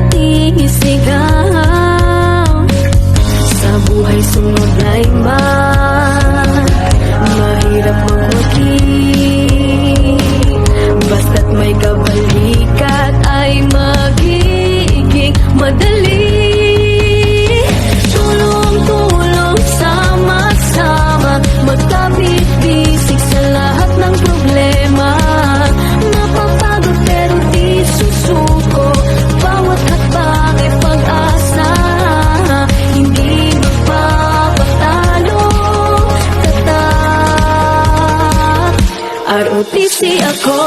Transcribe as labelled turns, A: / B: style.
A: ating isigaw. Sa buhay sunod ay mahirap magwagi, basta't may kabalikat ay magiging madali. Tulong-tulong, sama-sama, magkabit-bisig sa lahat ng problema. Napapagod pero di susuko, bawat hakbang ay pag-asa. Hindi magpapatalo, tatak, ROTC ako.